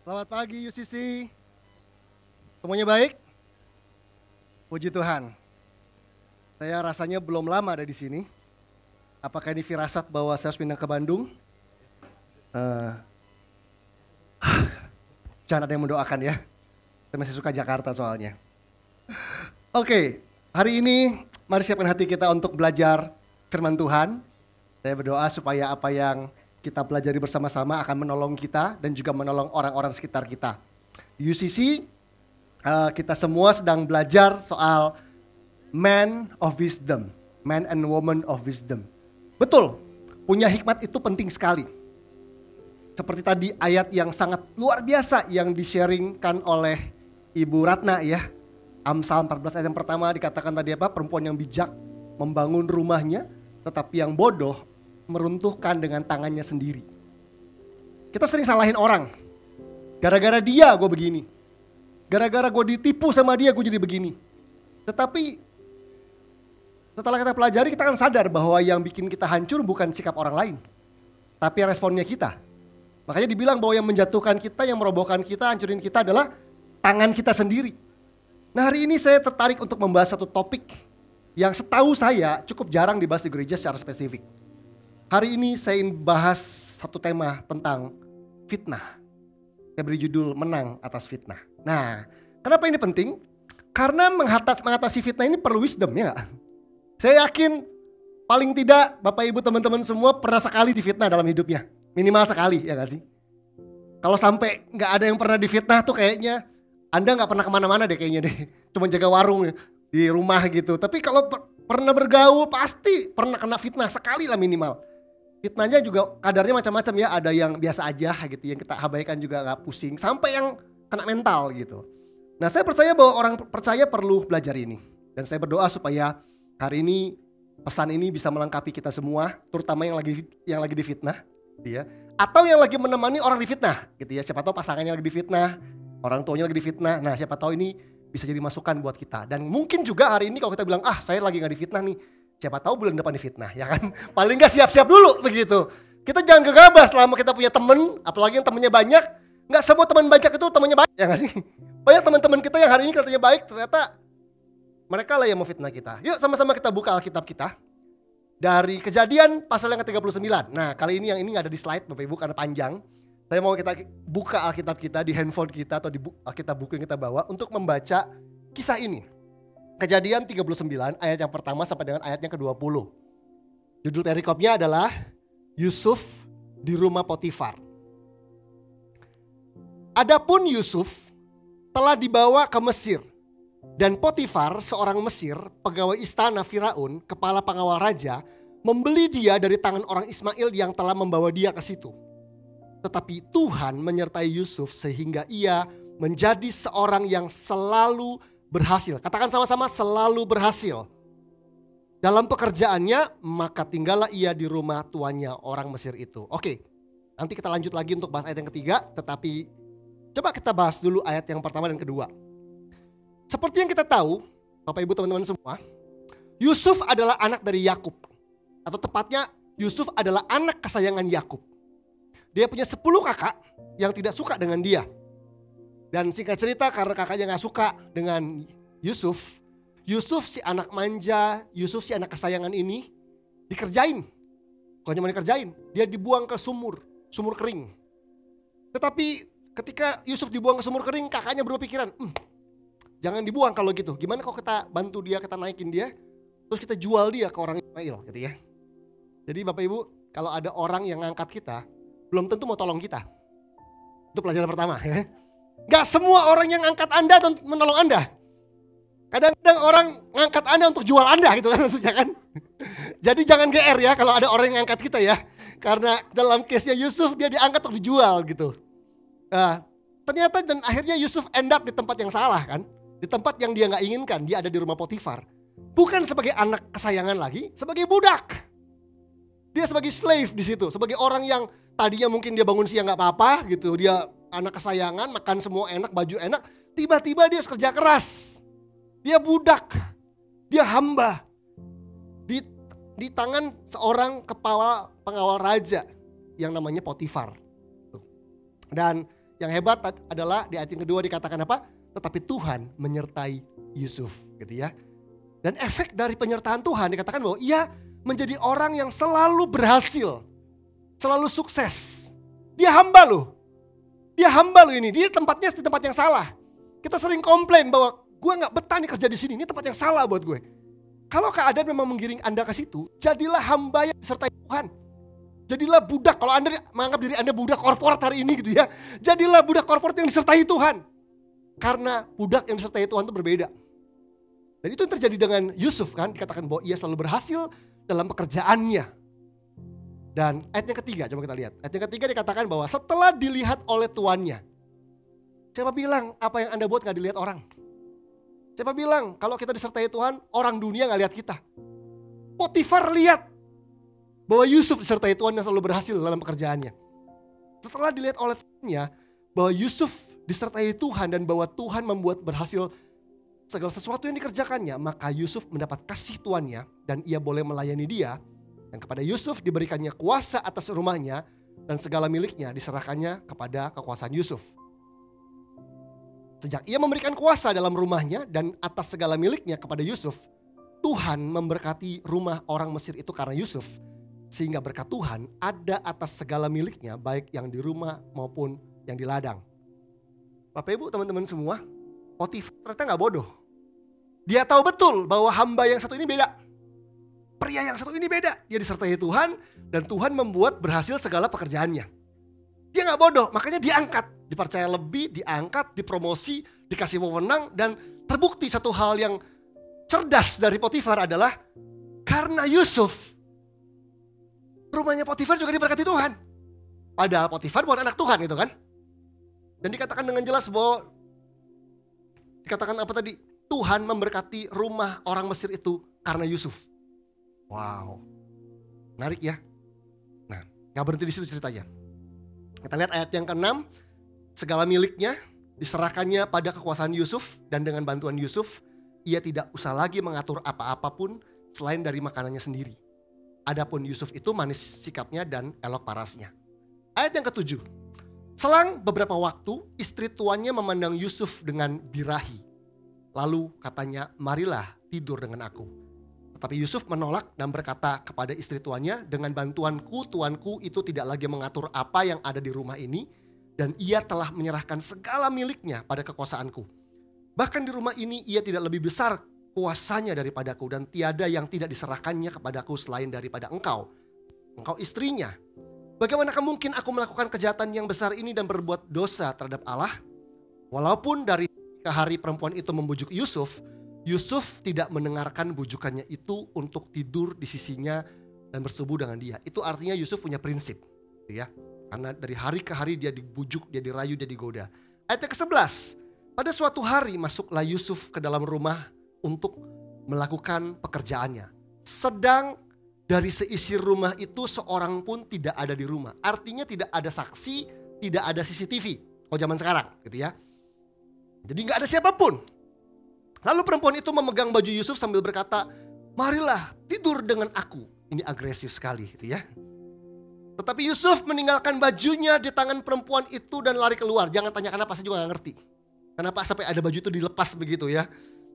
Selamat pagi UCC. Semuanya baik? Puji Tuhan. Saya rasanya belum lama ada di sini. Apakah ini firasat bahwa saya harus pindah ke Bandung? Jangan ada yang mendoakan ya. Saya masih suka Jakarta soalnya. Oke, hari ini mari siapkan hati kita untuk belajar firman Tuhan. Saya berdoa supaya apa yang kita pelajari bersama-sama akan menolong kita dan juga menolong orang-orang sekitar kita. Di UCC, kita semua sedang belajar soal man of wisdom, man and woman of wisdom. Betul, punya hikmat itu penting sekali. Seperti tadi ayat yang sangat luar biasa yang di-sharingkan oleh Ibu Ratna ya. Amsal 14 ayat yang pertama dikatakan tadi apa? Perempuan yang bijak membangun rumahnya, tetapi yang bodoh meruntuhkan dengan tangannya sendiri. Kita sering salahin orang. Gara-gara dia gue begini. Gara-gara gue ditipu sama dia gue jadi begini. Tetapi setelah kita pelajari kita akan sadar bahwa yang bikin kita hancur bukan sikap orang lain. Tapi responnya kita. Makanya dibilang bahwa yang menjatuhkan kita, yang merobohkan kita, hancurin kita adalah tangan kita sendiri. Nah hari ini saya tertarik untuk membahas satu topik yang setahu saya cukup jarang dibahas di gereja secara spesifik. Hari ini saya ingin bahas satu tema tentang fitnah. Saya beri judul Menang Atas Fitnah. Nah, kenapa ini penting? Karena mengatasi fitnah ini perlu wisdom ya gak? Saya yakin paling tidak Bapak Ibu teman-teman semua pernah sekali difitnah dalam hidupnya. Minimal sekali ya gak sih? Kalau sampai gak ada yang pernah difitnah tuh kayaknya Anda gak pernah kemana-mana deh kayaknya deh. Cuma jaga warung di rumah gitu. Tapi kalau pernah bergaul pasti pernah kena fitnah sekali lah minimal. Fitnahnya juga kadarnya macam-macam ya, ada yang biasa aja gitu, yang kita abaikan juga gak pusing, sampai yang kena mental gitu. Nah saya percaya bahwa orang percaya perlu belajar ini. Dan saya berdoa supaya hari ini pesan ini bisa melengkapi kita semua, terutama yang lagi difitnah gitu ya. Atau yang lagi menemani orang difitnah gitu ya, siapa tahu pasangannya lagi difitnah, orang tuanya lagi difitnah, nah siapa tahu ini bisa jadi masukan buat kita. Dan mungkin juga hari ini kalau kita bilang, saya lagi gak difitnah nih, siapa tahu bulan depan difitnah ya kan. Paling gak siap-siap dulu begitu. Kita jangan gegabah selama kita punya temen, apalagi yang temennya banyak. Gak semua teman banyak itu temennya baik ya gak sih. Banyak teman-teman kita yang hari ini katanya baik, ternyata mereka lah yang mau fitnah kita. Yuk sama-sama kita buka Alkitab kita. Dari Kejadian pasal yang ke-39. Nah kali ini yang ini gak ada di slide Bapak Ibu karena panjang. Saya mau kita buka Alkitab kita di handphone kita atau di Alkitab buku yang kita bawa untuk membaca kisah ini. Kejadian 39 ayat yang pertama sampai dengan ayat yang ke-20. Judul perikopnya adalah Yusuf di rumah Potifar. Adapun Yusuf telah dibawa ke Mesir. Dan Potifar seorang Mesir, pegawai istana Firaun, kepala pengawal raja, membeli dia dari tangan orang Ismail yang telah membawa dia ke situ. Tetapi Tuhan menyertai Yusuf sehingga ia menjadi seorang yang selalu berhasil. Katakan sama-sama selalu berhasil. Dalam pekerjaannya maka tinggallah ia di rumah tuannya orang Mesir itu. Oke, nanti kita lanjut lagi untuk bahas ayat yang ketiga. Tetapi coba kita bahas dulu ayat yang pertama dan kedua. Seperti yang kita tahu, Bapak Ibu teman-teman semua, Yusuf adalah anak dari Yakub. Atau tepatnya Yusuf adalah anak kesayangan Yakub. Dia punya 10 kakak yang tidak suka dengan dia. Dan singkat cerita karena kakaknya gak suka dengan Yusuf, Yusuf si anak manja, Yusuf si anak kesayangan ini dikerjain. Bukan cuma dikerjain, dia dibuang ke sumur kering. Tetapi ketika Yusuf dibuang ke sumur kering, kakaknya berpikiran, jangan dibuang kalau gitu. Gimana kalau kita bantu dia, kita naikin dia, terus kita jual dia ke orang Ismail gitu ya. Jadi Bapak Ibu, kalau ada orang yang ngangkat kita, belum tentu mau tolong kita. Itu pelajaran pertama ya. Gak semua orang yang angkat Anda untuk menolong Anda. Kadang-kadang orang ngangkat Anda untuk jual Anda gitu kan maksudnya kan. Jadi jangan GR ya kalau ada orang yang ngangkat kita ya. Karena dalam case-nya Yusuf dia diangkat untuk dijual gitu. Nah, ternyata dan akhirnya Yusuf end up di tempat yang salah kan. Di tempat yang dia gak inginkan, dia ada di rumah Potifar. Bukan sebagai anak kesayangan lagi, sebagai budak. Dia sebagai slave di situ, sebagai orang yang tadinya mungkin dia bangun siang gak apa-apa gitu. Dia anak kesayangan, makan semua enak, baju enak. Tiba-tiba dia harus kerja keras. Dia budak. Dia hamba. Di tangan seorang kepala pengawal raja yang namanya Potifar. Dan yang hebat adalah di ayat yang kedua dikatakan apa? Tetapi Tuhan menyertai Yusuf gitu ya. Dan efek dari penyertaan Tuhan dikatakan bahwa ia menjadi orang yang selalu berhasil. Selalu sukses. Dia hamba loh. Dia hamba loh ini. Dia tempatnya di tempat yang salah. Kita sering komplain bahwa gue gak betah nih kerja di sini. Ini tempat yang salah buat gue. Kalau keadaan memang menggiring Anda ke situ, jadilah hamba yang disertai Tuhan. Jadilah budak. Kalau Anda menganggap diri Anda budak korporat hari ini gitu ya. Jadilah budak korporat yang disertai Tuhan. Karena budak yang disertai Tuhan itu berbeda. Dan itu yang terjadi dengan Yusuf kan. Dikatakan bahwa ia selalu berhasil dalam pekerjaannya. Dan ayat yang ketiga, coba kita lihat. Ayat yang ketiga dikatakan bahwa setelah dilihat oleh tuannya. Siapa bilang apa yang Anda buat gak dilihat orang? Siapa bilang kalau kita disertai Tuhan, orang dunia gak lihat kita? Potifar lihat bahwa Yusuf disertai Tuhan dan selalu berhasil dalam pekerjaannya. Setelah dilihat oleh tuannya bahwa Yusuf disertai Tuhan dan bahwa Tuhan membuat berhasil segala sesuatu yang dikerjakannya, maka Yusuf mendapat kasih tuannya dan ia boleh melayani dia. Dan kepada Yusuf diberikannya kuasa atas rumahnya dan segala miliknya diserahkannya kepada kekuasaan Yusuf. Sejak ia memberikan kuasa dalam rumahnya dan atas segala miliknya kepada Yusuf, Tuhan memberkati rumah orang Mesir itu karena Yusuf. Sehingga berkat Tuhan ada atas segala miliknya baik yang di rumah maupun yang di ladang. Bapak Ibu teman-teman semua, Potifar ternyata gak bodoh. Dia tahu betul bahwa hamba yang satu ini beda. Pria yang satu ini beda. Dia disertai Tuhan dan Tuhan membuat berhasil segala pekerjaannya. Dia gak bodoh, makanya diangkat. Dipercaya lebih, diangkat, dipromosi, dikasih wewenang. Dan terbukti satu hal yang cerdas dari Potifar adalah karena Yusuf, rumahnya Potifar juga diberkati Tuhan. Padahal Potifar bukan anak Tuhan gitu kan. Dan dikatakan dengan jelas bahwa, dikatakan apa tadi? Tuhan memberkati rumah orang Mesir itu karena Yusuf. Wow, menarik ya. Nah, gak berhenti di situ ceritanya. Kita lihat ayat yang ke-6. Segala miliknya diserahkannya pada kekuasaan Yusuf dan dengan bantuan Yusuf, ia tidak usah lagi mengatur apa-apapun selain dari makanannya sendiri. Adapun Yusuf itu manis sikapnya dan elok parasnya. Ayat yang ke-7. Selang beberapa waktu, istri tuannya memandang Yusuf dengan birahi. Lalu katanya, marilah tidur dengan aku. Tetapi Yusuf menolak dan berkata kepada istri tuannya, dengan bantuanku, tuanku itu tidak lagi mengatur apa yang ada di rumah ini. Dan ia telah menyerahkan segala miliknya pada kekuasaanku. Bahkan di rumah ini ia tidak lebih besar kuasanya daripadaku. Dan tiada yang tidak diserahkannya kepadaku selain daripada engkau. Engkau istrinya. Bagaimanakah mungkin aku melakukan kejahatan yang besar ini dan berbuat dosa terhadap Allah? Walaupun dari hari perempuan itu membujuk Yusuf, Yusuf tidak mendengarkan bujukannya itu untuk tidur di sisinya dan bersetubuh dengan dia. Itu artinya Yusuf punya prinsip, ya. Karena dari hari ke hari dia dibujuk, dia dirayu, dia digoda. Ayat ke-11. Pada suatu hari masuklah Yusuf ke dalam rumah untuk melakukan pekerjaannya. Sedang dari seisi rumah itu seorang pun tidak ada di rumah. Artinya tidak ada saksi, tidak ada CCTV. Kalau zaman sekarang gitu ya. Jadi gak ada siapapun. Lalu perempuan itu memegang baju Yusuf sambil berkata, marilah tidur dengan aku. Ini agresif sekali gitu ya. Tetapi Yusuf meninggalkan bajunya di tangan perempuan itu dan lari keluar. Jangan tanya kenapa, saya juga gak ngerti. Kenapa sampai ada baju itu dilepas begitu ya.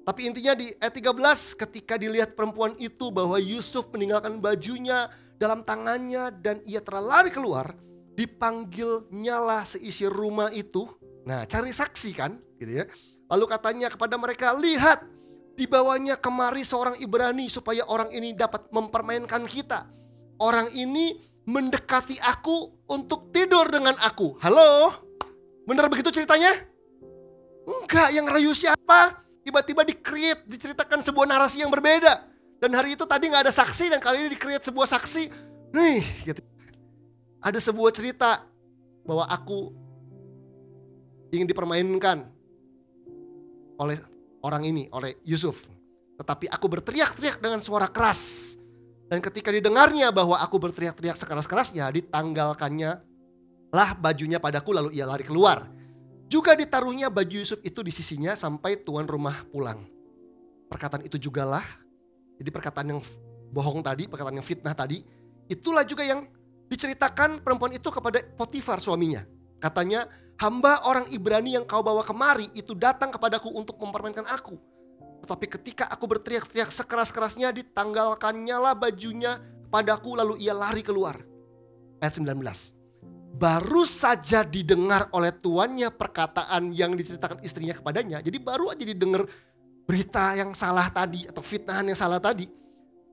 Tapi intinya di ayat 13, ketika dilihat perempuan itu bahwa Yusuf meninggalkan bajunya dalam tangannya dan ia telah lari keluar, dipanggilnyalah seisi rumah itu. Nah, cari saksi kan gitu ya. Lalu katanya kepada mereka, lihat dibawanya kemari seorang Ibrani supaya orang ini dapat mempermainkan kita. Orang ini mendekati aku untuk tidur dengan aku. Halo? Benar begitu ceritanya? Enggak, yang rayu siapa? Tiba-tiba diceritakan sebuah narasi yang berbeda. Dan hari itu tadi gak ada saksi dan kali ini di-create sebuah saksi. Nih, gitu. Ada sebuah cerita bahwa aku ingin dipermainkan oleh orang ini, oleh Yusuf. Tetapi aku berteriak-teriak dengan suara keras. Dan ketika didengarnya bahwa aku berteriak-teriak sekeras-kerasnya, ditanggalkannya lah bajunya padaku lalu ia lari keluar. Juga ditaruhnya baju Yusuf itu di sisinya sampai tuan rumah pulang. Perkataan itu jugalah, jadi perkataan yang bohong tadi, perkataan yang fitnah tadi, itulah juga yang diceritakan perempuan itu kepada Potifar suaminya. Katanya, hamba orang Ibrani yang kau bawa kemari itu datang kepadaku untuk mempermainkan aku. Tetapi ketika aku berteriak-teriak sekeras-kerasnya, ditanggalkannya lah bajunya padaku, lalu ia lari keluar. Ayat 19. Baru saja didengar oleh tuannya perkataan yang diceritakan istrinya kepadanya. Jadi baru aja didengar berita yang salah tadi atau fitnahan yang salah tadi.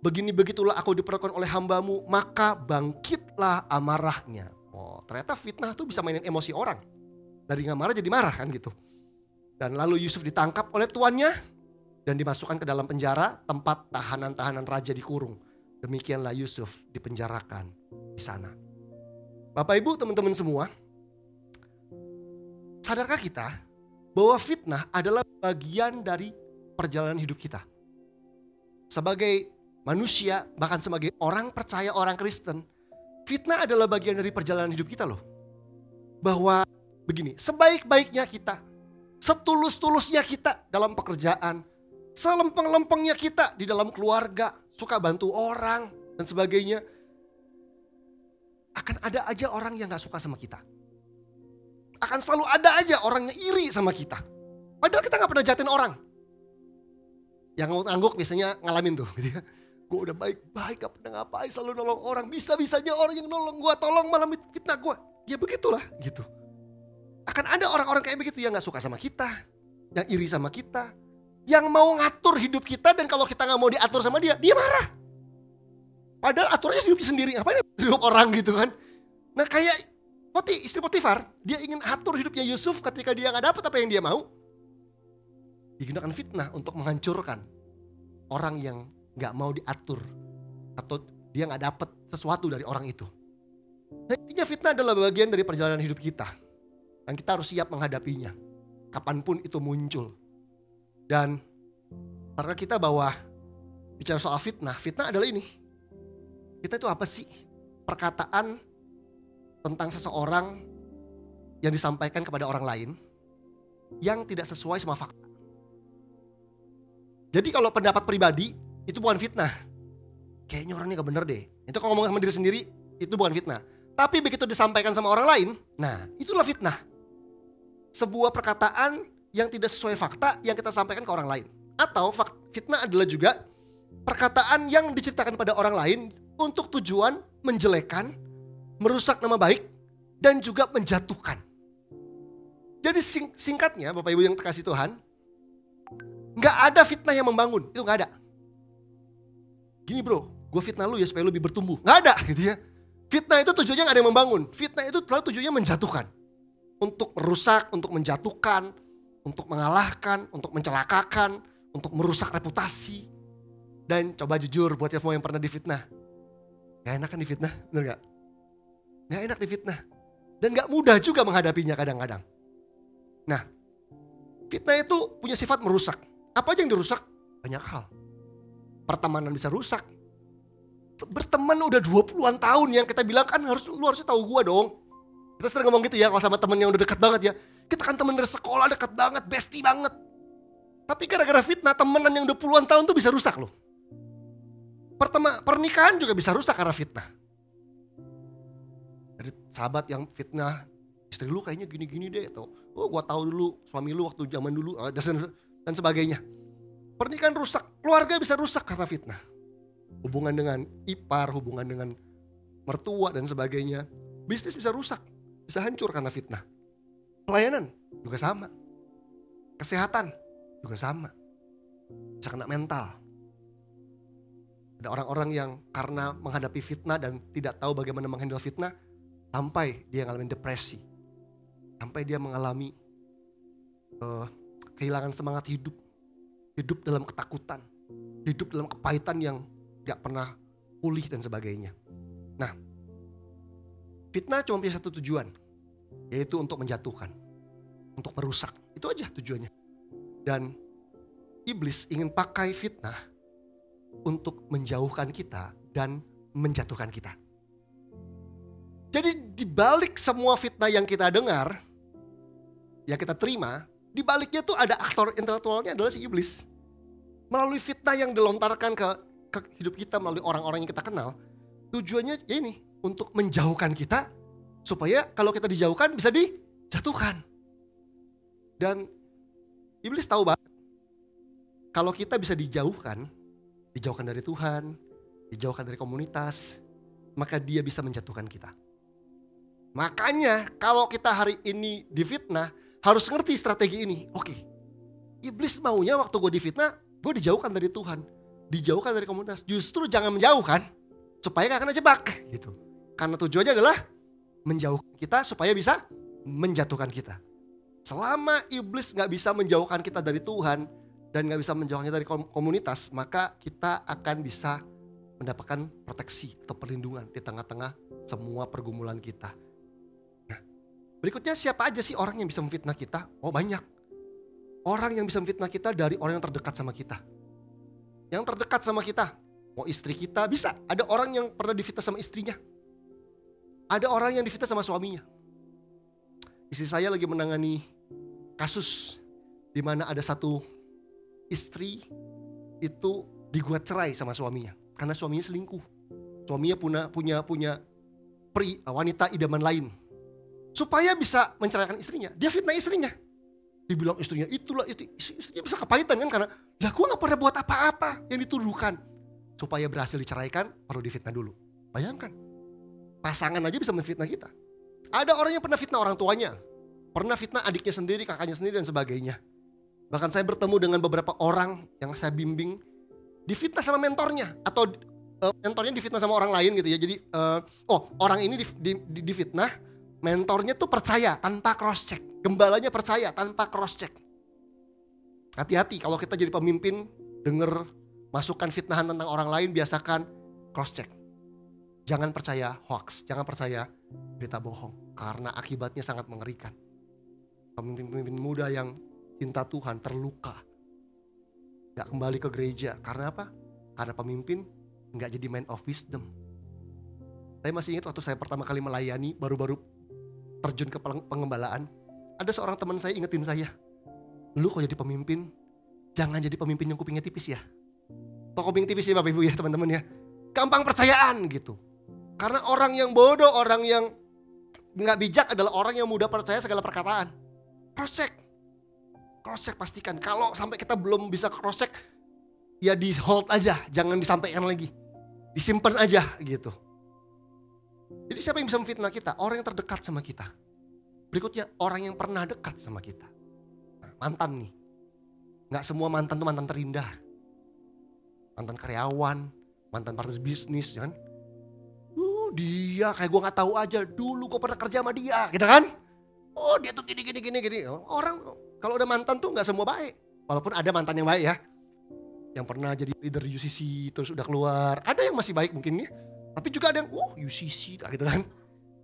Begini-begitulah aku diperlakukan oleh hambamu, maka bangkitlah amarahnya. Oh, ternyata fitnah tuh bisa mainin emosi orang. Dari nggak marah jadi marah kan gitu. Dan lalu Yusuf ditangkap oleh tuannya dan dimasukkan ke dalam penjara, tempat tahanan-tahanan raja dikurung. Demikianlah Yusuf dipenjarakan di sana. Bapak Ibu, teman-teman semua, sadarkah kita bahwa fitnah adalah bagian dari perjalanan hidup kita? Sebagai manusia, bahkan sebagai orang percaya, orang Kristen, fitnah adalah bagian dari perjalanan hidup kita loh. Bahwa begini, sebaik-baiknya kita, setulus-tulusnya kita dalam pekerjaan, selempeng-lempengnya kita di dalam keluarga, suka bantu orang dan sebagainya, akan ada aja orang yang gak suka sama kita. Akan selalu ada aja orang yang iri sama kita. Padahal kita gak pernah jahatin orang. Yang ngangguk biasanya ngalamin tuh gitu ya. Gue udah baik-baik, gak pernah ngapain, selalu nolong orang. Bisa-bisanya orang yang nolong gue, tolong malah fitnah gue. Ya begitulah gitu. Akan ada orang-orang kayak begitu yang gak suka sama kita, yang iri sama kita, yang mau ngatur hidup kita, dan kalau kita gak mau diatur sama dia, dia marah. Padahal aturannya hidup sendiri, ngapain hidup orang gitu kan. Nah kayak istri Potifar, dia ingin atur hidupnya Yusuf ketika dia gak dapet apa yang dia mau. Digunakan fitnah untuk menghancurkan orang yang gak mau diatur, atau dia gak dapet sesuatu dari orang itu. Nah, intinya fitnah adalah bagian dari perjalanan hidup kita. Dan kita harus siap menghadapinya, kapanpun itu muncul. Dan karena kita bahwa bicara soal fitnah, fitnah adalah ini. Fitnah itu apa sih? Perkataan tentang seseorang yang disampaikan kepada orang lain yang tidak sesuai sama fakta. Jadi kalau pendapat pribadi itu bukan fitnah. Kayaknya orangnya gak bener deh. Itu kalau ngomong sama diri sendiri itu bukan fitnah. Tapi begitu disampaikan sama orang lain, nah itulah fitnah. Sebuah perkataan yang tidak sesuai fakta yang kita sampaikan ke orang lain. Atau fitnah adalah juga perkataan yang diceritakan pada orang lain untuk tujuan menjelekan, merusak nama baik, dan juga menjatuhkan. Jadi singkatnya Bapak Ibu yang terkasih Tuhan, gak ada fitnah yang membangun, itu gak ada. Gini bro, gue fitnah lu ya supaya lu lebih bertumbuh, gak ada gitu ya. Fitnah itu tujuannya gak ada yang membangun, fitnah itu selalu tujuannya menjatuhkan. Untuk merusak, untuk menjatuhkan, untuk mengalahkan, untuk mencelakakan, untuk merusak reputasi. Dan coba jujur buat semua yang pernah difitnah. Gak enak kan difitnah, bener gak? Gak enak difitnah. Dan gak mudah juga menghadapinya kadang-kadang. Nah, fitnah itu punya sifat merusak. Apa aja yang dirusak? Banyak hal. Pertemanan bisa rusak. Berteman udah 20-an tahun yang kita bilang kan lu harusnya tahu gua dong. Kita sering ngomong gitu ya kalau sama temen yang udah dekat banget ya. Kita kan temen dari sekolah dekat banget, bestie banget. Tapi gara-gara fitnah temenan yang udah puluhan tahun tuh bisa rusak loh. Pernikahan juga bisa rusak karena fitnah. Dari sahabat yang fitnah, istri lu kayaknya gini-gini deh, atau oh gua tahu dulu suami lu waktu zaman dulu dan sebagainya. Pernikahan rusak, keluarga bisa rusak karena fitnah. Hubungan dengan ipar, hubungan dengan mertua dan sebagainya. Bisnis bisa rusak, bisa hancur karena fitnah. Pelayanan juga sama. Kesehatan juga sama. Bisa kena mental. Ada orang-orang yang karena menghadapi fitnah dan tidak tahu bagaimana menghandle fitnah, sampai dia mengalami depresi. Sampai dia mengalami kehilangan semangat hidup. Hidup dalam ketakutan. Hidup dalam kepahitan yang gak pernah pulih dan sebagainya. Nah, fitnah cuma punya satu tujuan, yaitu untuk menjatuhkan, untuk merusak. Itu aja tujuannya. Dan iblis ingin pakai fitnah untuk menjauhkan kita dan menjatuhkan kita. Jadi di balik semua fitnah yang kita dengar, yang kita terima, di baliknya tuh ada aktor intelektualnya adalah si iblis. Melalui fitnah yang dilontarkan ke hidup kita melalui orang-orang yang kita kenal, tujuannya ya ini, untuk menjauhkan kita supaya kalau kita dijauhkan bisa dijatuhkan. Dan iblis tahu banget, kalau kita bisa dijauhkan dari Tuhan, dijauhkan dari komunitas, maka dia bisa menjatuhkan kita. Makanya kalau kita hari ini difitnah, harus ngerti strategi ini. Oke, iblis maunya waktu gue difitnah, gue dijauhkan dari Tuhan, dijauhkan dari komunitas. Justru jangan menjauhkan, supaya gak kena jebak gitu. Karena tujuannya adalah menjauhkan kita supaya bisa menjatuhkan kita. Selama iblis gak bisa menjauhkan kita dari Tuhan dan gak bisa menjauhkan kita dari komunitas, maka kita akan bisa mendapatkan proteksi atau perlindungan di tengah-tengah semua pergumulan kita. Nah, berikutnya siapa aja sih orang yang bisa memfitnah kita? Oh banyak. Orang yang bisa memfitnah kita dari orang yang terdekat sama kita. Yang terdekat sama kita, mau istri kita bisa. Ada orang yang pernah difitnah sama istrinya. Ada orang yang difitnah sama suaminya. Istri saya lagi menangani kasus di mana ada satu istri itu digugat cerai sama suaminya karena suaminya selingkuh. Suaminya punya wanita idaman lain. Supaya bisa menceraikan istrinya, dia fitnah istrinya. Dibilang istrinya itulah itu, istrinya bisa kepahitan kan karena lah gue gak pernah buat apa-apa yang dituduhkan. Supaya berhasil diceraikan perlu difitnah dulu. Bayangkan, pasangan aja bisa menfitnah kita. Ada orang yang pernah fitnah orang tuanya, pernah fitnah adiknya sendiri, kakaknya sendiri dan sebagainya. Bahkan saya bertemu dengan beberapa orang yang saya bimbing difitnah sama mentornya atau mentornya difitnah sama orang lain gitu ya. Jadi orang ini difitnah, mentornya tuh percaya tanpa cross check, gembalanya percaya tanpa cross check. Hati-hati kalau kita jadi pemimpin, denger masukan fitnahan tentang orang lain, biasakan cross check. Jangan percaya hoax, jangan percaya berita bohong karena akibatnya sangat mengerikan. Pemimpin-pemimpin muda yang cinta Tuhan terluka, gak kembali ke gereja. Karena apa? Karena pemimpin gak jadi man of wisdom. Saya masih ingat waktu saya pertama kali melayani, baru-baru terjun ke pengembalaan, ada seorang teman saya ingetin saya, lu kalau jadi pemimpin, jangan jadi pemimpin yang kupingnya tipis ya. Tau kuping tipis ya Bapak Ibu ya teman-teman ya. Gampang percayaan gitu. Karena orang yang bodoh, orang yang gak bijak adalah orang yang mudah percaya segala perkataan. Cross check pastikan. Kalau sampai kita belum bisa cross check, ya di hold aja, jangan disampaikan lagi. Disimpan aja gitu. Jadi siapa yang bisa memfitnah kita? Orang yang terdekat sama kita. Berikutnya orang yang pernah dekat sama kita. Nah, mantan nih. Gak semua mantan tuh mantan terindah. Mantan karyawan, mantan partner bisnis kan. Dia kayak gue gak tahu aja, dulu gue pernah kerja sama dia gitu kan. Oh dia tuh gini. Orang kalau udah mantan tuh gak semua baik. Walaupun ada mantan yang baik ya. Yang pernah jadi leader UCC terus udah keluar. Ada yang masih baik mungkin ya. Tapi juga ada yang UCC gitu kan.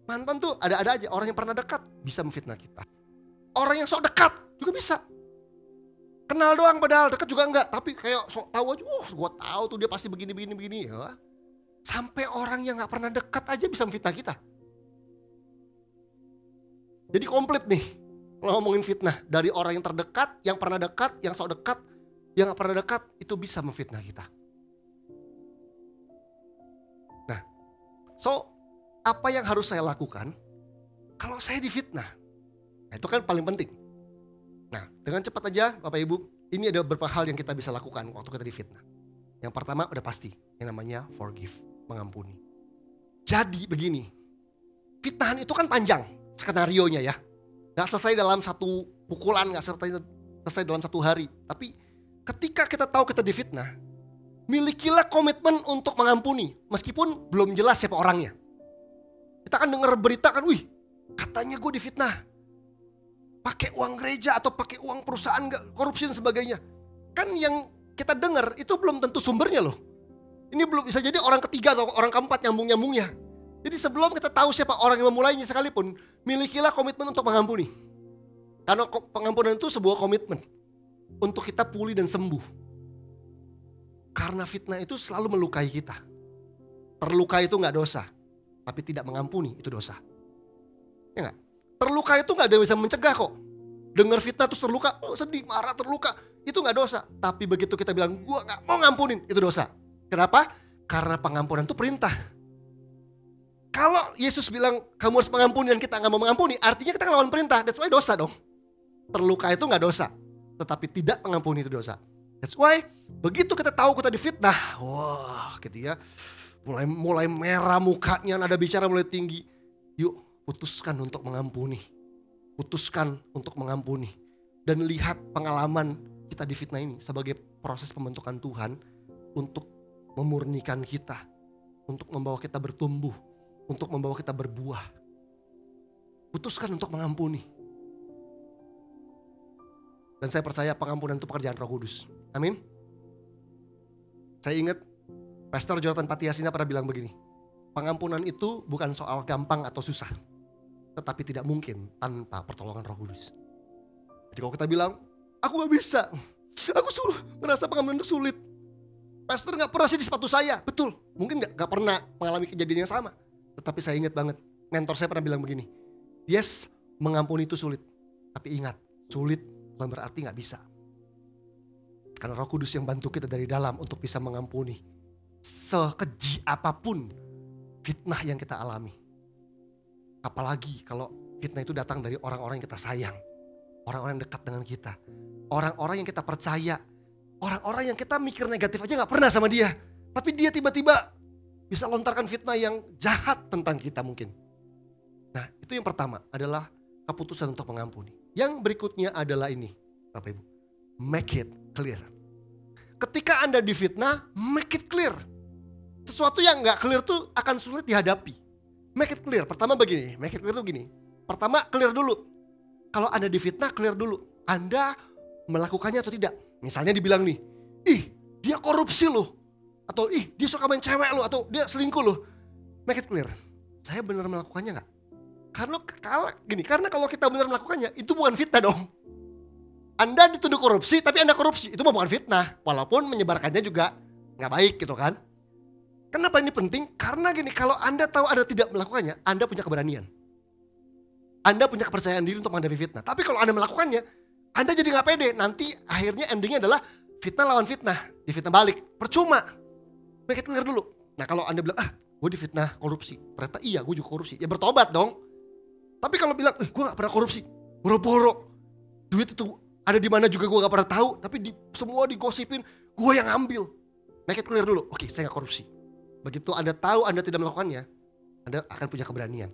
Mantan tuh ada aja. Orang yang pernah dekat bisa memfitnah kita. Orang yang sok dekat juga bisa. Kenal doang padahal, dekat juga enggak. Tapi kayak sok tahu aja, gue tahu tuh dia pasti begini ya. Sampai orang yang gak pernah dekat aja bisa memfitnah kita. Jadi komplit nih kalau ngomongin fitnah. Dari orang yang terdekat, yang pernah dekat, yang sok dekat, yang gak pernah dekat, itu bisa memfitnah kita. Nah, so apa yang harus saya lakukan kalau saya difitnah? Nah, itu kan paling penting. Nah, dengan cepat aja Bapak Ibu, ini ada beberapa hal yang kita bisa lakukan waktu kita difitnah. Yang pertama udah pasti, yang namanya forgive, mengampuni. Jadi begini, fitnahan itu kan panjang skenarionya ya. Gak selesai dalam satu pukulan, gak selesai dalam satu hari. Tapi ketika kita tahu kita difitnah, milikilah komitmen untuk mengampuni. Meskipun belum jelas siapa orangnya. Kita kan dengar berita kan, wih katanya gue difitnah. Pakai uang gereja atau pakai uang perusahaan, korupsi dan sebagainya. Kan yang kita dengar itu belum tentu sumbernya loh. Ini belum bisa jadi orang ketiga atau orang keempat nyambung-nyambungnya. Jadi sebelum kita tahu siapa orang yang memulainya sekalipun, milikilah komitmen untuk mengampuni. Karena pengampunan itu sebuah komitmen untuk kita pulih dan sembuh. Karena fitnah itu selalu melukai kita. Terluka itu gak dosa, tapi tidak mengampuni itu dosa. Ya gak? Terluka itu gak ada yang bisa mencegah kok. Dengar fitnah terus terluka, sedih, marah, terluka. Itu gak dosa. Tapi begitu kita bilang, gue gak mau ngampunin, itu dosa. Kenapa? Karena pengampunan itu perintah. Kalau Yesus bilang kamu harus mengampuni dan kita nggak mau mengampuni, artinya kita ngelawan perintah. That's why dosa dong. Terluka itu nggak dosa, tetapi tidak mengampuni itu dosa. That's why begitu kita tahu kita difitnah, wah gitu ya, mulai merah mukanya, nada bicara mulai tinggi. Yuk putuskan untuk mengampuni, putuskan untuk mengampuni, dan lihat pengalaman kita difitnah ini sebagai proses pembentukan Tuhan untuk memurnikan kita, untuk membawa kita bertumbuh, untuk membawa kita berbuah. Putuskan untuk mengampuni. Dan saya percaya pengampunan itu pekerjaan Roh Kudus. Amin. Saya ingat Pastor Jonathan Patiasina pernah bilang begini. Pengampunan itu bukan soal gampang atau susah, tetapi tidak mungkin tanpa pertolongan Roh Kudus. Jadi kalau kita bilang, aku gak bisa, aku suruh merasa pengampunan itu sulit. Pastor gak pernah sih di sepatu saya. Betul, mungkin gak pernah mengalami kejadian yang sama. Tetapi saya ingat banget, mentor saya pernah bilang begini. Yes, mengampuni itu sulit. Tapi ingat, sulit bukan berarti gak bisa. Karena Roh Kudus yang bantu kita dari dalam untuk bisa mengampuni sekeji apapun fitnah yang kita alami. Apalagi kalau fitnah itu datang dari orang-orang yang kita sayang, orang-orang yang dekat dengan kita, orang-orang yang kita percaya, orang-orang yang kita mikir negatif aja gak pernah sama dia, tapi dia tiba-tiba bisa lontarkan fitnah yang jahat tentang kita mungkin. Nah itu yang pertama adalah keputusan untuk mengampuni. Yang berikutnya adalah ini Bapak Ibu, make it clear. Ketika Anda difitnah, make it clear. Sesuatu yang gak clear tuh akan sulit dihadapi. Make it clear, pertama begini, make it clear tuh gini. Pertama clear dulu. Kalau Anda difitnah, clear dulu. Anda melakukannya atau tidak. Misalnya dibilang nih, ih dia korupsi loh. Atau ih dia suka main cewek loh. Atau dia selingkuh loh. Make it clear. Saya benar melakukannya gak? Karena kalau kita benar melakukannya, itu bukan fitnah dong. Anda dituduh korupsi, tapi Anda korupsi. Itu bukan fitnah. Walaupun menyebarkannya juga gak baik gitu kan. Kenapa ini penting? Karena gini, kalau Anda tahu Anda tidak melakukannya, Anda punya keberanian. Anda punya kepercayaan diri untuk menghadapi fitnah. Tapi kalau Anda melakukannya, Anda jadi gak pede. Nanti akhirnya endingnya adalah fitnah lawan fitnah. Difitnah balik. Percuma. Make it clear dulu. Nah kalau Anda bilang, gue difitnah korupsi. Ternyata iya, gue juga korupsi. Ya bertobat dong. Tapi kalau bilang, gue gak pernah korupsi. Boro-boro. Duit itu ada di mana juga gue gak pernah tahu. Tapi semua digosipin, gue yang ambil. Make it clear dulu. Oke, saya gak korupsi. Begitu Anda tahu Anda tidak melakukannya, Anda akan punya keberanian.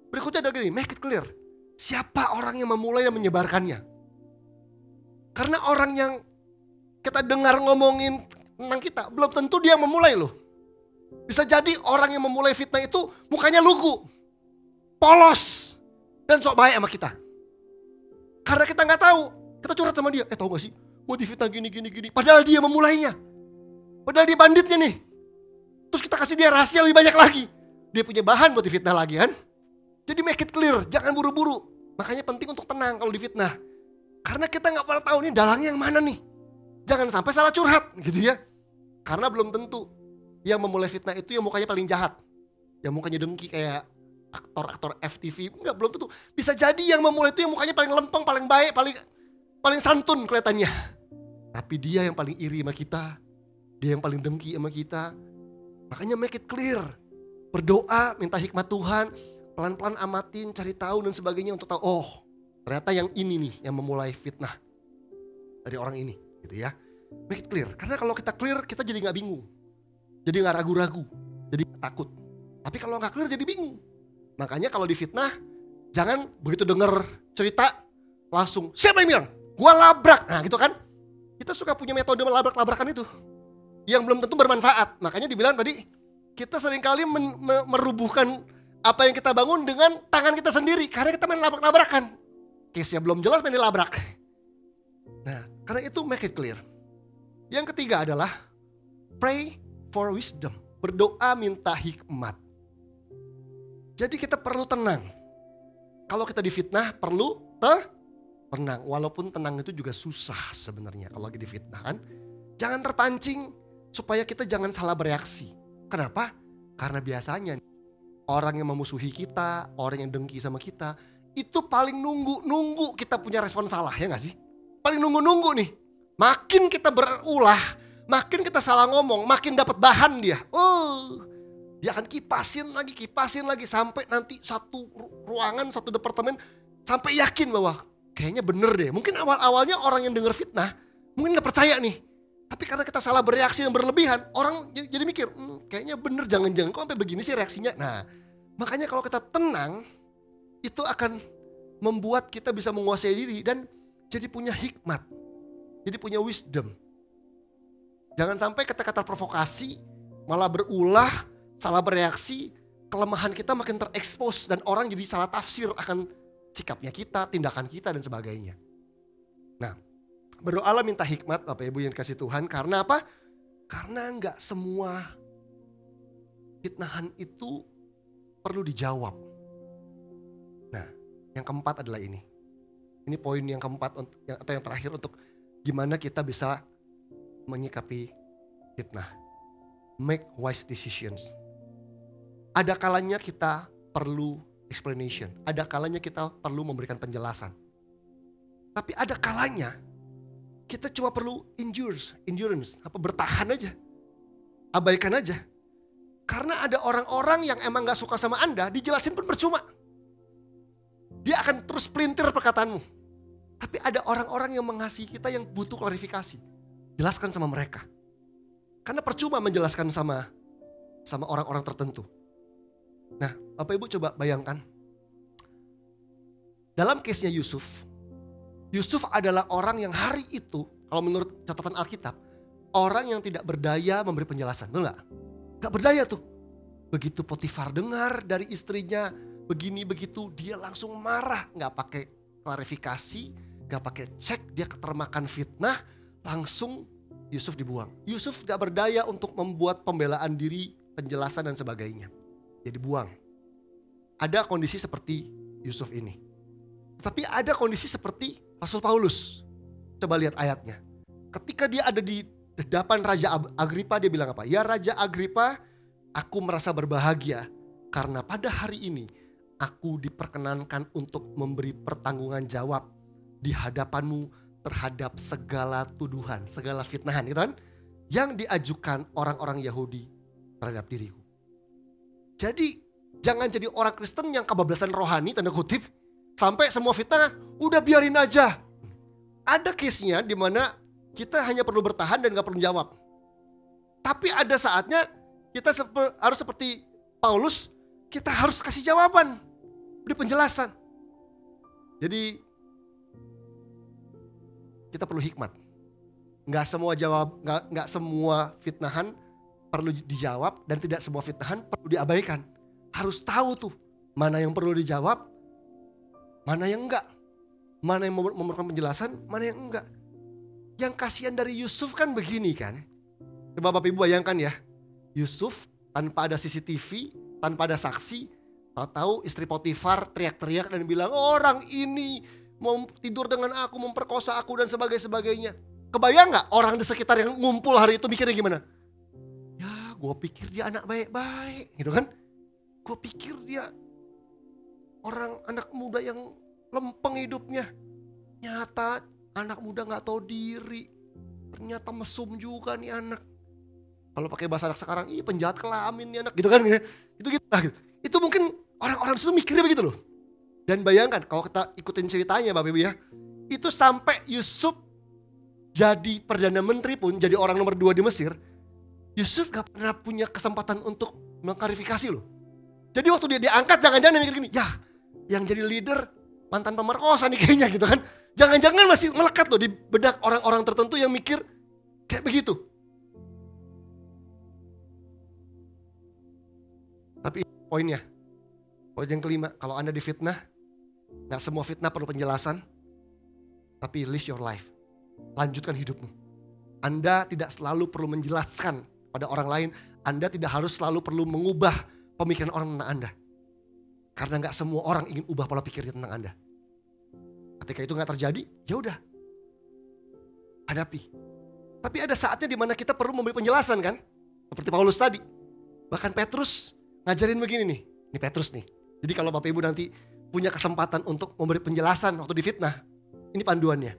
Berikutnya ada gini, make it clear. Siapa orang yang memulai dan menyebarkannya? Karena orang yang kita dengar ngomongin tentang kita, belum tentu dia yang memulai loh. Bisa jadi orang yang memulai fitnah itu mukanya lugu, polos, dan sok baik sama kita. Karena kita gak tahu, kita curhat sama dia. Tahu gak sih, gue difitnah gini. Padahal dia memulainya. Padahal dia banditnya nih. Terus kita kasih dia rahasia lebih banyak lagi. Dia punya bahan buat difitnah lagi kan. Jadi make it clear, jangan buru-buru. Makanya penting untuk tenang kalau difitnah. Karena kita gak pernah tahu nih dalangnya yang mana nih. Jangan sampai salah curhat gitu ya. Karena belum tentu yang memulai fitnah itu yang mukanya paling jahat. Yang mukanya dengki kayak aktor-aktor FTV. Enggak, belum tentu. Bisa jadi yang memulai itu yang mukanya paling lempeng, paling baik, paling santun kelihatannya. Tapi dia yang paling iri sama kita. Dia yang paling dengki sama kita. Makanya make it clear. Berdoa, minta hikmat Tuhan. Pelan-pelan amatin, cari tahu dan sebagainya untuk tahu. Oh, ternyata yang ini nih yang memulai fitnah dari orang ini, gitu ya. Make it clear. Karena kalau kita clear, kita jadi nggak bingung, jadi nggak ragu-ragu, jadi takut. Tapi kalau nggak clear, jadi bingung. Makanya kalau difitnah, jangan begitu denger cerita langsung siapa yang bilang, gua labrak. Nah, gitu kan? Kita suka punya metode labrak-labrakan itu, yang belum tentu bermanfaat. Makanya dibilang tadi, kita seringkali merubuhkan apa yang kita bangun dengan tangan kita sendiri. Karena kita main labrak-labrakan. Case-nya belum jelas main dilabrak. Nah, karena itu make it clear. Yang ketiga adalah pray for wisdom. Berdoa minta hikmat. Jadi kita perlu tenang. Kalau kita difitnah perlu tenang. Walaupun tenang itu juga susah sebenarnya kalau lagi difitnah kan. Jangan terpancing. Supaya kita jangan salah bereaksi. Kenapa? Karena biasanya orang yang memusuhi kita, orang yang dengki sama kita, itu paling nunggu kita punya respon salah, ya gak sih? Paling nunggu nih. Makin kita berulah, makin kita salah ngomong, makin dapat bahan dia. Dia akan kipasin lagi sampai nanti satu ruangan, satu departemen sampai yakin bahwa kayaknya bener deh. Mungkin awal-awalnya orang yang dengar fitnah mungkin gak percaya nih. Tapi karena kita salah bereaksi yang berlebihan, orang jadi mikir, kayaknya bener, jangan-jangan kok sampai begini sih reaksinya. Nah, makanya kalau kita tenang, itu akan membuat kita bisa menguasai diri dan jadi punya hikmat, jadi punya wisdom. Jangan sampai kata-kata provokasi malah berulah, salah bereaksi, kelemahan kita makin terekspos dan orang jadi salah tafsir akan sikapnya kita, tindakan kita dan sebagainya. Nah, berdoalah minta hikmat Bapak Ibu yang dikasih Tuhan. Karena apa? Karena gak semua fitnahan itu perlu dijawab. Nah, yang keempat adalah ini. Ini poin yang keempat atau yang terakhir untuk gimana kita bisa menyikapi fitnah. Make wise decisions. Ada kalanya kita perlu explanation. Ada kalanya kita perlu memberikan penjelasan. Tapi ada kalanya kita cuma perlu endurance, bertahan aja. Abaikan aja. Karena ada orang-orang yang emang gak suka sama Anda, dijelasin pun percuma. Dia akan terus pelintir perkataanmu. Tapi ada orang-orang yang mengasihi kita yang butuh klarifikasi. Jelaskan sama mereka. Karena percuma menjelaskan sama orang-orang tertentu. Nah, Bapak Ibu coba bayangkan. Dalam case-nya Yusuf adalah orang yang hari itu, kalau menurut catatan Alkitab, orang yang tidak berdaya memberi penjelasan. Betul gak? Gak berdaya tuh. Begitu Potifar dengar dari istrinya, begini begitu, dia langsung marah. Gak pakai klarifikasi, gak pakai cek, dia termakan fitnah, langsung Yusuf dibuang. Yusuf gak berdaya untuk membuat pembelaan diri, penjelasan dan sebagainya. Dia dibuang. Ada kondisi seperti Yusuf ini. Tapi ada kondisi seperti Rasul Paulus. Coba lihat ayatnya. Ketika dia ada di hadapan Raja Agripa, dia bilang apa? Ya Raja Agripa, aku merasa berbahagia karena pada hari ini aku diperkenankan untuk memberi pertanggungan jawab di hadapanmu terhadap segala tuduhan, segala fitnahan, gitu kan? Yang diajukan orang-orang Yahudi terhadap diriku. Jadi jangan jadi orang Kristen yang kebablasan rohani, tanda kutip, sampai semua fitnah udah biarin aja. Ada case-nya di mana kita hanya perlu bertahan dan gak perlu jawab. Tapi ada saatnya kita harus seperti Paulus, kita harus kasih jawaban, beri penjelasan. Jadi kita perlu hikmat. Gak semua fitnahan perlu dijawab dan tidak semua fitnahan perlu diabaikan. Harus tahu tuh mana yang perlu dijawab, mana yang enggak. Mana yang memerlukan penjelasan, mana yang enggak. Yang kasihan dari Yusuf kan begini kan. Coba Bapak Ibu bayangkan ya. Yusuf tanpa ada CCTV, tanpa ada saksi, tahu-tahu istri Potifar teriak-teriak dan bilang orang ini mau tidur dengan aku, memperkosa aku dan sebagainya. Kebayang gak orang di sekitar yang ngumpul hari itu mikirnya gimana? Ya gue pikir dia anak baik-baik gitu kan. Gue pikir dia anak muda yang lempeng hidupnya. Nyata anak muda gak tahu diri. Ternyata mesum juga nih anak. Kalau pakai bahasa anak sekarang, penjahat kelamin nih anak gitu kan. Gitu. Itu mungkin orang-orang itu mikirnya begitu loh. Dan bayangkan kalau kita ikutin ceritanya Bapak Ibu ya. Itu sampai Yusuf jadi Perdana Menteri pun, jadi orang nomor 2 di Mesir. Yusuf gak pernah punya kesempatan untuk mengklarifikasi loh. Jadi waktu dia diangkat jangan-jangan mikir gini, ya yang jadi leader mantan pemerkosa nih kayaknya gitu kan. Jangan-jangan masih melekat loh di benak orang-orang tertentu yang mikir kayak begitu. Tapi poin yang kelima, kalau Anda difitnah, gak semua fitnah perlu penjelasan, tapi live your life. Lanjutkan hidupmu. Anda tidak selalu perlu menjelaskan pada orang lain, Anda tidak harus selalu perlu mengubah pemikiran orang tentang Anda. Karena gak semua orang ingin ubah pola pikirnya tentang Anda. Ketika itu gak terjadi, ya udah, hadapi. Tapi ada saatnya di mana kita perlu memberi penjelasan kan, seperti Paulus tadi. Bahkan Petrus ngajarin begini nih, ini Petrus nih. Jadi kalau Bapak Ibu nanti punya kesempatan untuk memberi penjelasan waktu difitnah, ini panduannya.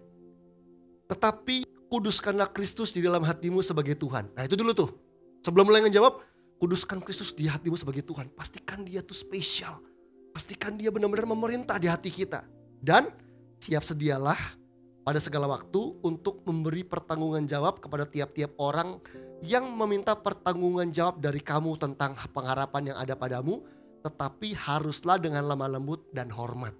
Tetapi kuduskanlah Kristus di dalam hatimu sebagai Tuhan. Nah itu dulu tuh. Sebelum mulai ngejawab, Kuduskan Kristus di hatimu sebagai Tuhan. Pastikan dia tuh spesial. Pastikan dia benar-benar memerintah di hati kita. Dan siap sedialah pada segala waktu untuk memberi pertanggungan jawab kepada tiap-tiap orang yang meminta pertanggungan jawab dari kamu tentang pengharapan yang ada padamu. Tetapi haruslah dengan lemah lembut dan hormat.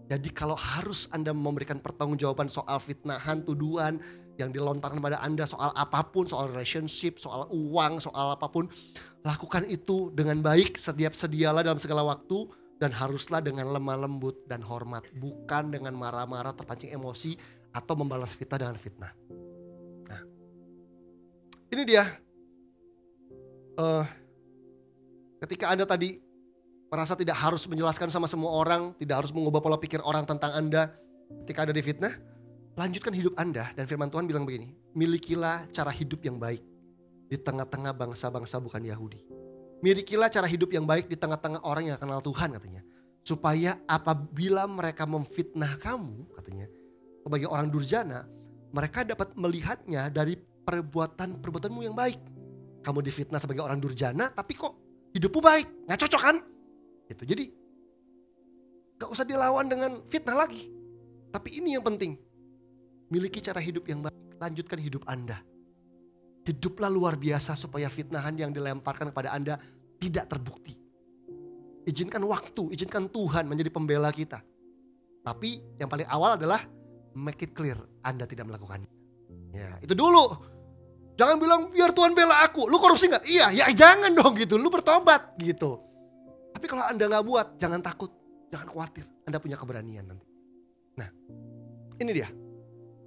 Jadi kalau harus Anda memberikan pertanggungjawaban soal fitnahan, tuduhan yang dilontarkan pada Anda soal apapun, soal relationship, soal uang, soal apapun. Lakukan itu dengan baik, sedialah dalam segala waktu. Dan haruslah dengan lemah lembut dan hormat. Bukan dengan marah-marah, terpancing emosi, atau membalas fitnah dengan fitnah. Nah, ini dia. Ketika Anda tadi merasa tidak harus menjelaskan sama semua orang, tidak harus mengubah pola pikir orang tentang Anda ketika ada di fitnah, lanjutkan hidup Anda. Dan firman Tuhan bilang begini, milikilah cara hidup yang baik di tengah-tengah bangsa-bangsa bukan Yahudi. Milikilah cara hidup yang baik di tengah-tengah orang yang kenal Tuhan katanya. Supaya apabila mereka memfitnah kamu katanya, sebagai orang durjana, mereka dapat melihatnya dari perbuatanmu yang baik. Kamu difitnah sebagai orang durjana tapi kok hidupmu baik, gak cocok kan? Gitu. Jadi gak usah dilawan dengan fitnah lagi. Tapi ini yang penting, miliki cara hidup yang baik, lanjutkan hidup Anda. Hiduplah luar biasa supaya fitnahan yang dilemparkan kepada Anda tidak terbukti. Izinkan waktu, izinkan Tuhan menjadi pembela kita. Tapi yang paling awal adalah make it clear Anda tidak melakukannya. Ya, itu dulu. Jangan bilang biar Tuhan bela aku. Lu korupsi gak? Iya, ya jangan dong gitu. Lu bertobat gitu. Tapi kalau Anda gak buat, jangan takut, jangan khawatir. Anda punya keberanian nanti. Nah, ini dia.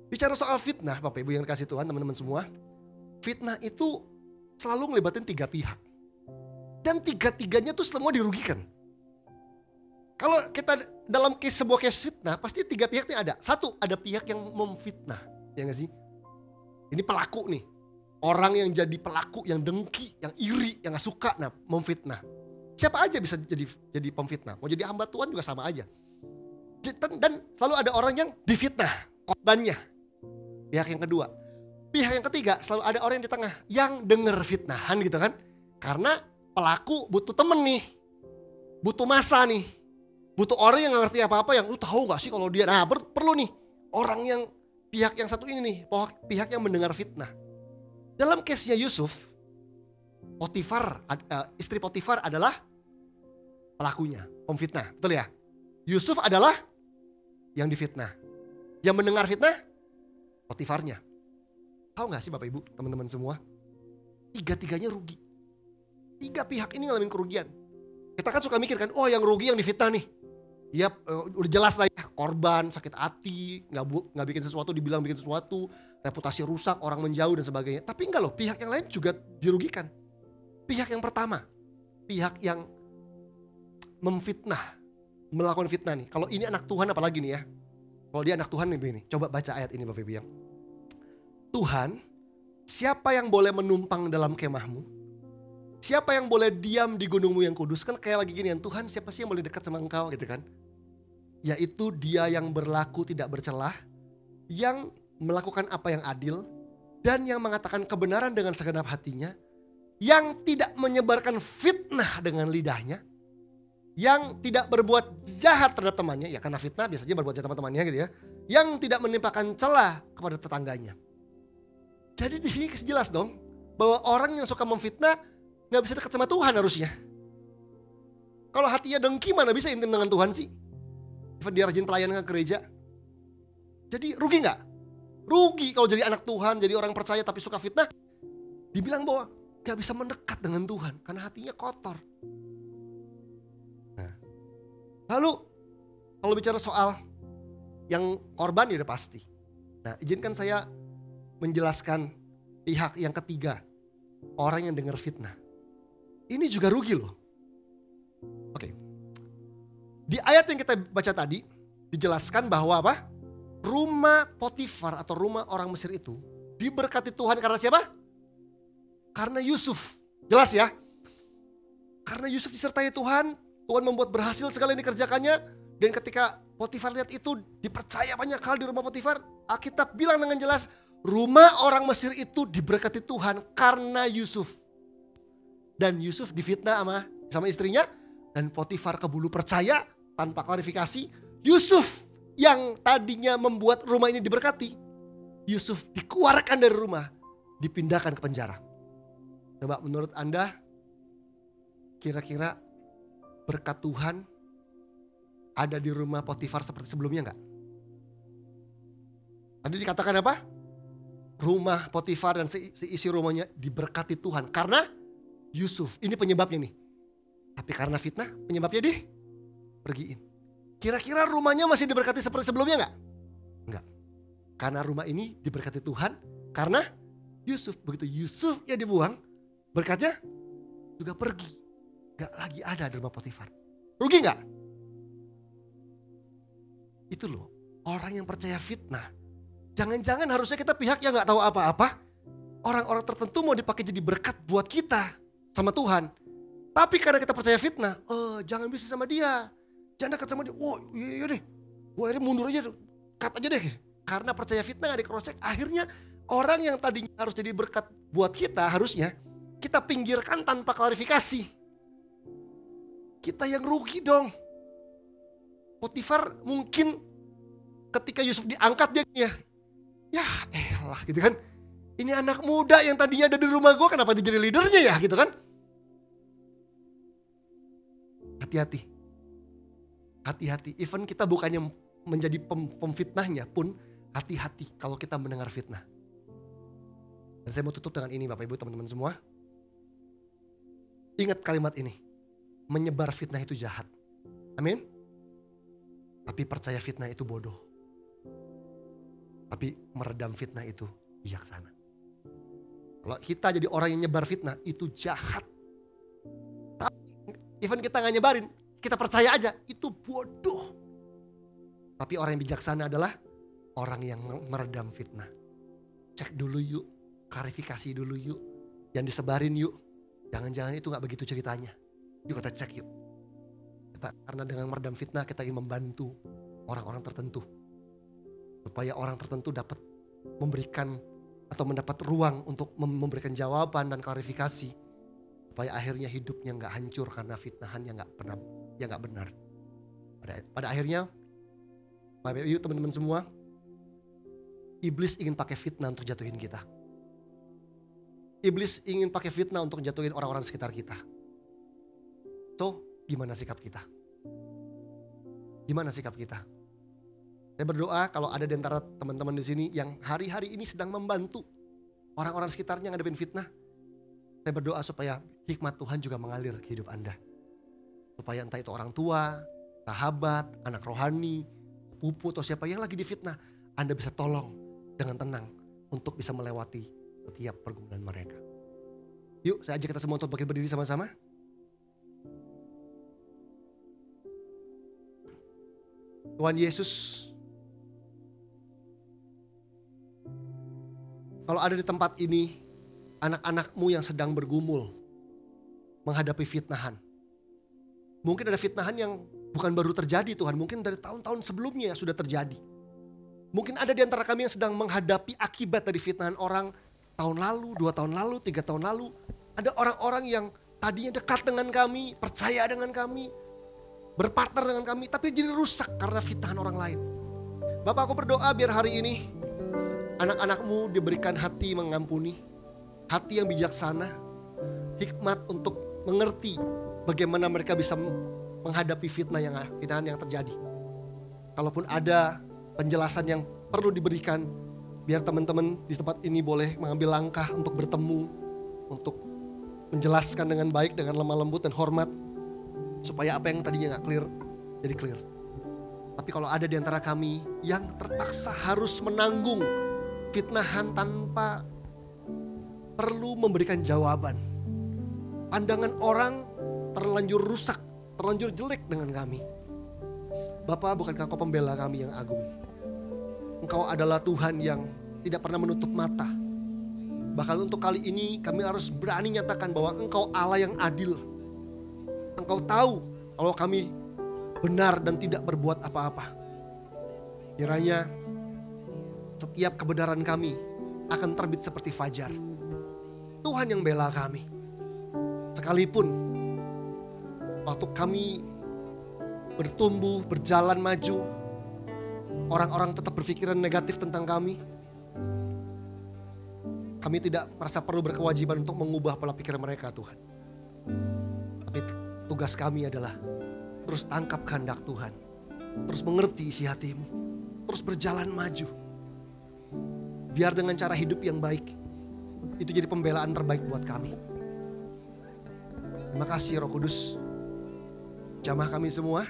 Bicara soal fitnah, Bapak Ibu yang dikasih Tuhan, teman-teman semua. Fitnah itu selalu ngelibatin 3 pihak. Dan 3-tiganya tuh semua dirugikan. Kalau kita dalam sebuah case fitnah, pasti 3 pihak ini ada. 1, ada pihak yang memfitnah. Ya gak sih? Ini pelaku nih. Orang yang jadi pelaku, yang dengki, yang iri, yang gak suka, nah memfitnah. Siapa aja bisa jadi pemfitnah. Mau jadi hamba Tuhan juga sama aja. Dan selalu ada orang yang difitnah, korbannya. Pihak yang kedua. Pihak yang ketiga selalu ada orang yang di tengah yang denger fitnahan gitu kan. Karena pelaku butuh temen nih. Butuh masa nih. Butuh orang yang gak ngerti apa-apa yang lu tahu gak sih kalau dia. Nah perlu nih orang yang pihak yang satu ini nih. Pihak yang mendengar fitnah. Dalam case-nya Yusuf, Potifar, istri Potifar adalah pelakunya, pemfitnah. Betul ya? Yusuf adalah yang difitnah. Yang mendengar fitnah, Potifarnya. Tahu gak sih Bapak Ibu, teman-teman semua? 3-tiganya rugi. 3 pihak ini ngalamin kerugian. Kita kan suka mikir kan, oh yang rugi yang difitnah nih. Ya udah jelas lah ya, korban, sakit hati, gak bikin sesuatu, dibilang bikin sesuatu, reputasi rusak, orang menjauh dan sebagainya. Tapi enggak loh, pihak yang lain juga dirugikan. Pihak yang pertama, pihak yang memfitnah, melakukan fitnah nih. Kalau ini anak Tuhan apalagi nih ya. Kalau dia anak Tuhan nih begini, coba baca ayat ini Bapak Ibu yang. Tuhan, siapa yang boleh menumpang dalam kemahmu? Siapa yang boleh diam di gunungmu yang kudus? Kan kayak lagi gini kan, Tuhan siapa sih yang boleh dekat sama engkau gitu kan. Yaitu dia yang berlaku tidak bercelah, yang melakukan apa yang adil, dan yang mengatakan kebenaran dengan segenap hatinya, yang tidak menyebarkan fitnah dengan lidahnya, yang tidak berbuat jahat terhadap temannya, ya karena fitnah biasanya berbuat jahat teman-temannya gitu ya, yang tidak menimpakan celah kepada tetangganya. Jadi di sini jelas dong bahwa orang yang suka memfitnah nggak bisa dekat sama Tuhan harusnya. Kalau hatinya dengki mana bisa intim dengan Tuhan sih? Dia rajin pelayanan ke gereja. Jadi rugi nggak? Rugi kalau jadi anak Tuhan, jadi orang percaya tapi suka fitnah. Dibilang bahwa nggak bisa mendekat dengan Tuhan karena hatinya kotor. Nah, lalu kalau bicara soal yang korban ya udah pasti. Nah, izinkan saya menjelaskan pihak yang ketiga, orang yang dengar fitnah. Ini juga rugi loh. Oke. Di ayat yang kita baca tadi dijelaskan bahwa apa? Rumah Potifar atau rumah orang Mesir itu diberkati Tuhan karena siapa? Karena Yusuf. Jelas ya? Karena Yusuf disertai Tuhan, Tuhan membuat berhasil segala yang dikerjakannya. Dan ketika Potifar lihat itu, dipercaya banyak hal di rumah Potifar. Alkitab bilang dengan jelas, rumah orang Mesir itu diberkati Tuhan karena Yusuf. Dan Yusuf difitnah sama istrinya. Dan Potifar kebulu percaya tanpa klarifikasi. Yusuf yang tadinya membuat rumah ini diberkati, Yusuf dikeluarkan dari rumah, dipindahkan ke penjara. Coba menurut Anda, kira-kira berkat Tuhan ada di rumah Potifar seperti sebelumnya enggak? Tadi dikatakan apa? Rumah Potifar dan isi rumahnya diberkati Tuhan karena Yusuf. Ini penyebabnya nih. Tapi karena fitnah penyebabnya pergiin. Kira-kira rumahnya masih diberkati seperti sebelumnya enggak? Enggak. Karena rumah ini diberkati Tuhan karena Yusuf. Begitu Yusuf ya dibuang, berkatnya juga pergi. Gak lagi ada di rumah Potifar. Rugi gak? Itu loh, orang yang percaya fitnah. Jangan-jangan harusnya kita pihak yang gak tahu apa-apa. Orang-orang tertentu mau dipakai jadi berkat buat kita sama Tuhan. Tapi karena kita percaya fitnah, jangan bisnis sama dia. Jangan dekat sama dia. Oh iya deh, gue akhirnya mundur aja, cut aja deh. Karena percaya fitnah gak di cross check, akhirnya orang yang tadinya harus jadi berkat buat kita, harusnya kita pinggirkan tanpa klarifikasi. Kita yang rugi dong. Potifar mungkin ketika Yusuf diangkat dia ya elah gitu kan. Ini anak muda yang tadinya ada di rumah gue, kenapa dia jadi leadernya ya gitu kan. Hati-hati. Hati-hati, even kita bukannya menjadi pemfitnahnya pun hati-hati kalau kita mendengar fitnah. Dan saya mau tutup dengan ini Bapak Ibu teman-teman semua. Ingat kalimat ini. Menyebar fitnah itu jahat. Amin. Tapi percaya fitnah itu bodoh. Tapi meredam fitnah itu bijaksana. Kalau kita jadi orang yang nyebar fitnah itu jahat. Tapi even kita gak nyebarin, kita percaya aja, itu bodoh. Tapi orang yang bijaksana adalah orang yang meredam fitnah. Cek dulu yuk, klarifikasi dulu yuk. Yang disebarin yuk. Jangan-jangan itu gak begitu ceritanya. Yuk kita cek yuk. Karena dengan meredam fitnah kita ingin membantu orang-orang tertentu. Supaya orang tertentu dapat memberikan atau mendapat ruang untuk memberikan jawaban dan klarifikasi. Supaya akhirnya hidupnya gak hancur karena fitnahan yang gak benar. Pada akhirnya, Bapak Ibu teman-teman semua, iblis ingin pakai fitnah untuk jatuhin kita. Iblis ingin pakai fitnah untuk jatuhin orang-orang sekitar kita. So, gimana sikap kita? Gimana sikap kita? Saya berdoa kalau ada di antara teman-teman di sini yang hari-hari ini sedang membantu orang-orang sekitarnya ngadepin fitnah. Saya berdoa supaya hikmat Tuhan juga mengalir ke hidup Anda. Supaya entah itu orang tua, sahabat, anak rohani, sepupu atau siapa yang lagi difitnah, Anda bisa tolong dengan tenang untuk bisa melewati setiap pergumulan mereka. Yuk, saya ajak kita semua untuk berdiri sama-sama. Tuhan Yesus, kalau ada di tempat ini, anak-anak-Mu yang sedang bergumul menghadapi fitnahan. Mungkin ada fitnahan yang bukan baru terjadi Tuhan, mungkin dari tahun-tahun sebelumnya sudah terjadi. Mungkin ada di antara kami yang sedang menghadapi akibat dari fitnahan orang tahun lalu, 2 tahun lalu, 3 tahun lalu. Ada orang-orang yang tadinya dekat dengan kami, percaya dengan kami, berpartner dengan kami, tapi jadi rusak karena fitnahan orang lain. Bapak, aku berdoa biar hari ini anak-anak-Mu diberikan hati mengampuni, hati yang bijaksana, hikmat untuk mengerti bagaimana mereka bisa menghadapi fitnahan yang terjadi. Kalaupun ada penjelasan yang perlu diberikan, biar teman-teman di tempat ini boleh mengambil langkah untuk bertemu, untuk menjelaskan dengan baik, dengan lemah lembut dan hormat, supaya apa yang tadinya gak clear, jadi clear. Tapi kalau ada di antara kami yang terpaksa harus menanggung fitnahan tanpa perlu memberikan jawaban, pandangan orang terlanjur rusak, terlanjur jelek dengan kami. Bapak, bukankah Engkau pembela kami yang agung? Engkau adalah Tuhan yang tidak pernah menutup mata. Bahkan untuk kali ini kami harus berani nyatakan bahwa Engkau Allah yang adil. Engkau tahu kalau kami benar dan tidak berbuat apa-apa. Kiranya setiap kebenaran kami akan terbit seperti fajar. Tuhan yang bela kami. Sekalipun waktu kami bertumbuh, berjalan maju, orang-orang tetap berpikiran negatif tentang kami. Kami tidak merasa perlu berkewajiban untuk mengubah pola pikir mereka, Tuhan. Tapi tugas kami adalah terus tangkap kehendak Tuhan. Terus mengerti isi hatimu. Terus berjalan maju. Biar dengan cara hidup yang baik, itu jadi pembelaan terbaik buat kami. Terima kasih Roh Kudus. Jamah kami semua,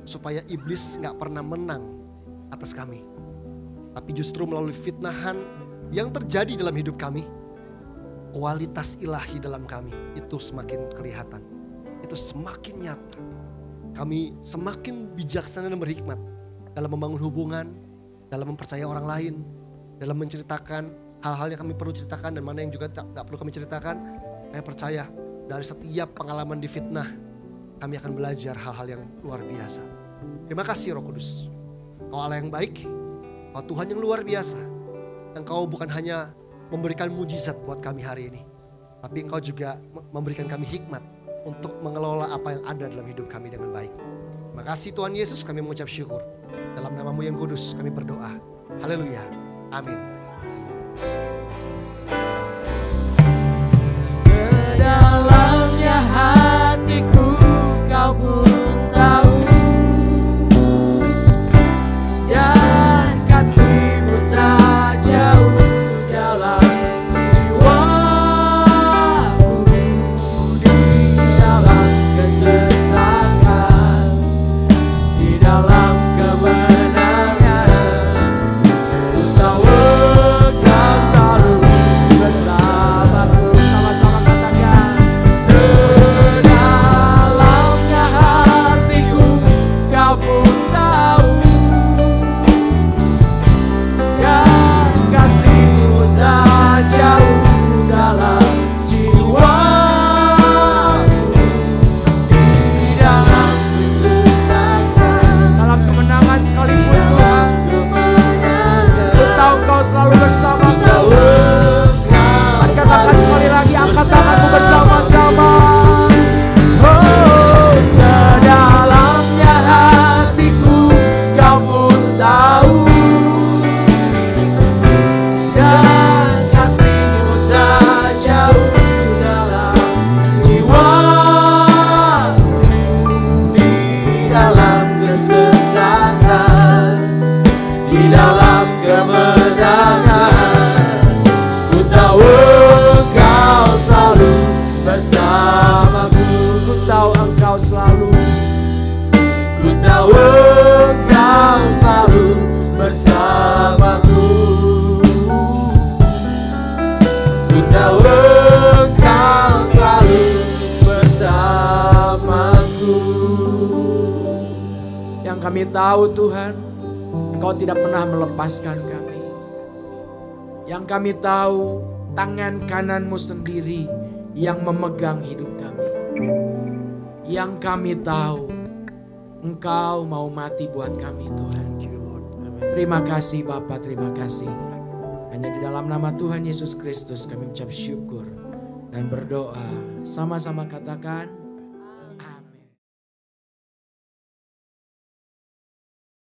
supaya iblis gak pernah menang atas kami. Tapi justru melalui fitnahan yang terjadi dalam hidup kami, kualitas ilahi dalam kami itu semakin kelihatan. Itu semakin nyata. Kami semakin bijaksana dan berhikmat dalam membangun hubungan, dalam mempercayai orang lain, dalam menceritakan hal-hal yang kami perlu ceritakan dan mana yang juga tak perlu kami ceritakan. Saya percaya dari setiap pengalaman di fitnah, kami akan belajar hal-hal yang luar biasa. Terima kasih Roh Kudus. Kau Allah yang baik, Kau Tuhan yang luar biasa. Engkau bukan hanya memberikan mujizat buat kami hari ini, tapi Engkau juga memberikan kami hikmat untuk mengelola apa yang ada dalam hidup kami dengan baik. Terima kasih Tuhan Yesus, kami mengucap syukur. Dalam nama-Mu yang kudus kami berdoa. Haleluya. Amin. Sedalamnya hatiku Kau pun tahu, dan kasih-Mu tak jauh dalam jiwaku. Di dalam kesesakan, di dalam kemenangan, ku tahu Kau selalu bersamaku. Sama-sama katakan, sedalamnya hatiku Kau pun tahu, dan kasih-Mu tak jauh dalam jiwaku. Di dalam kesesakan, dalam kemenangan sekalipun Tuhan, ku tahu Kau selalu bersamaku. Mari katakan sekali lagi, angkat tanganmu bersama-sama. Oh, sedalamnya hatiku Kau pun tahu, dan kasih-Mu tak jauh dalam jiwaku. Di dalam kesesakan, di dalam kemenangan, ku tahu Engkau selalu bersamaku. Ku tahu Engkau selalu, ku tahu Engkau selalu bersamaku. Ku tahu Engkau selalu bersamaku. Yang kami tahu Tuhan, Engkau tidak pernah melepaskan kami. Yang kami tahu, tangan kanan-Mu sendiri yang memegang hidup kami. Yang kami tahu, Engkau mau mati buat kami Tuhan. Terima kasih Bapa, terima kasih. Hanya di dalam nama Tuhan Yesus Kristus kami mengucap syukur dan berdoa. Sama-sama katakan,